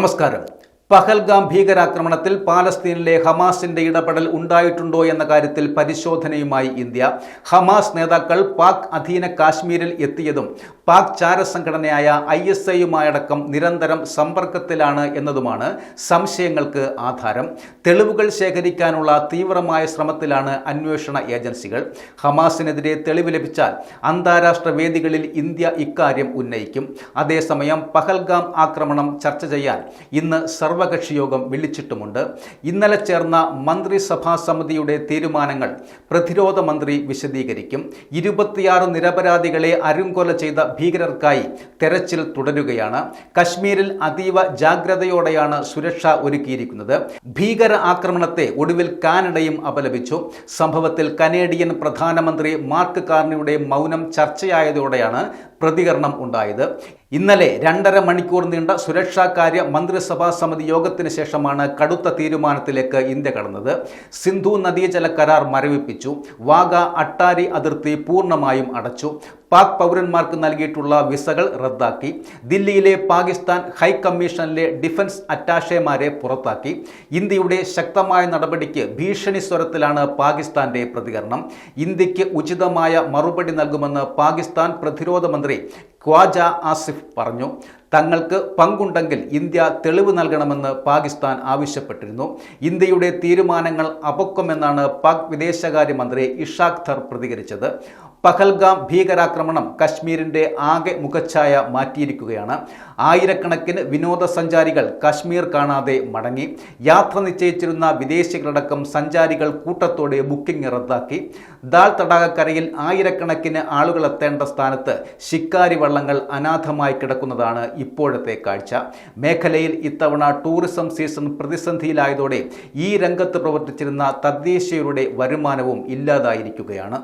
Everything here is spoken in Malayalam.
നമസ്കാരം. പഹൽഗാം ഭീകരാക്രമണത്തിൽ പാലസ്തീനിലെ ഹമാസിന്റെ ഇടപെടൽ ഉണ്ടായിട്ടുണ്ടോ എന്ന കാര്യത്തിൽ പരിശോധനയുമായി ഇന്ത്യ. ഹമാസ് നേതാക്കൾ പാക് അധീന കാശ്മീരിൽ എത്തിയതും പാക് ചാരസംഘടനയായ ISIയുമായടക്കം നിരന്തരം സമ്പർക്കത്തിലാണ് എന്നതുമാണ് സംശയങ്ങൾക്ക് ആധാരം. തെളിവുകൾ ശേഖരിക്കാനുള്ള തീവ്രമായ ശ്രമത്തിലാണ് അന്വേഷണ ഏജൻസികൾ. ഹമാസിനെതിരെ തെളിവ് ലഭിച്ചാൽ അന്താരാഷ്ട്ര വേദികളിൽ ഇന്ത്യ ഇക്കാര്യം ഉന്നയിക്കും. അതേസമയം പഹൽഗാം ആക്രമണം ചർച്ച ചെയ്യാൻ ഇന്ന് സർവകക്ഷി യോഗം വിളിച്ചിട്ടുമുണ്ട്. ഇന്നലെ ചേർന്ന മന്ത്രിസഭാ സമിതിയുടെ തീരുമാനങ്ങൾ പ്രതിരോധ മന്ത്രി വിശദീകരിക്കും. 26 നിരപരാധികളെ അരുംകൊല ചെയ്ത ഭീകരർക്കായി തെരച്ചിൽ തുടരുകയാണ്. കശ്മീരിൽ അതീവ ജാഗ്രതയോടെയാണ് സുരക്ഷ ഒരുക്കിയിരിക്കുന്നത്. ഭീകര ആക്രമണത്തെ ഒടുവിൽ കാനഡയും അപലപിച്ചു. സംഭവത്തിൽ കനേഡിയൻ പ്രധാനമന്ത്രി മാർക്ക് കാർണിയുടെ മൗനം ചർച്ചയായതോടെയാണ് പ്രതികരണം ഉണ്ടായത്. ഇന്നലെ 2.5 മണിക്കൂർ നീണ്ട സുരക്ഷാകാര്യ മന്ത്രിസഭാ സമിതി യോഗത്തിന് ശേഷമാണ് കടുത്ത തീരുമാനത്തിലേക്ക് ഇന്ത്യ കടന്നത്. സിന്ധു നദീജല കരാർ മരവിപ്പിച്ചു. വാഗ അട്ടാരി അതിർത്തി പൂർണ്ണമായും അടച്ചു. പാക് പൗരന്മാർക്ക് നൽകിയിട്ടുള്ള വിസകൾ റദ്ദാക്കി. ദില്ലിയിലെ പാകിസ്ഥാൻ ഹൈക്കമ്മീഷനിലെ ഡിഫൻസ് അറ്റാഷേമാരെ പുറത്താക്കി. ഇന്ത്യയുടെ ശക്തമായ നടപടിക്ക് ഭീഷണി സ്വരത്തിലാണ് പാകിസ്ഥാന്റെ പ്രതികരണം. ഇന്ത്യക്ക് ഉചിതമായ മറുപടി നൽകുമെന്ന് പാകിസ്ഥാൻ പ്രതിരോധ മന്ത്രി ഖ്വാജ ആസിഫ് പറഞ്ഞു. തങ്ങൾക്ക് പങ്കുണ്ടെങ്കിൽ ഇന്ത്യ തെളിവ് നൽകണമെന്ന് പാകിസ്ഥാൻ ആവശ്യപ്പെട്ടിരുന്നു. ഇന്ത്യയുടെ തീരുമാനങ്ങൾ അപക്വമെന്നാണ് പാക് വിദേശകാര്യമന്ത്രി ഇഷാഖ് ധർ പ്രതികരിച്ചത്. പഹൽഗാം ഭീകരാക്രമണം കശ്മീരിന്റെ ആകെ മുഖച്ഛായ മാറ്റിയിരിക്കുകയാണ്. ആയിരക്കണക്കിന് വിനോദസഞ്ചാരികൾ കശ്മീർ കാണാതെ മടങ്ങി. യാത്ര നിശ്ചയിച്ചിരുന്ന വിദേശികളടക്കം സഞ്ചാരികൾ കൂട്ടത്തോടെ ബുക്കിംഗ് റദ്ദാക്കി. ദാൽ തടാകക്കരയിൽ ആയിരക്കണക്കിന് ആളുകൾ എത്തേണ്ട സ്ഥാനത്ത് ശിക്കാരി വള്ളങ്ങൾ അനാഥമായി കിടക്കുന്നതാണ് ഇപ്പോഴത്തെ കാഴ്ച. മേഖലയിൽ ഇത്തവണ ടൂറിസം സീസൺ പ്രതിസന്ധിയിലായതോടെ ഈ രംഗത്ത് പ്രവർത്തിച്ചിരുന്ന തദ്ദേശീയരുടെ വരുമാനവും ഇല്ലാതായിരിക്കുകയാണ്.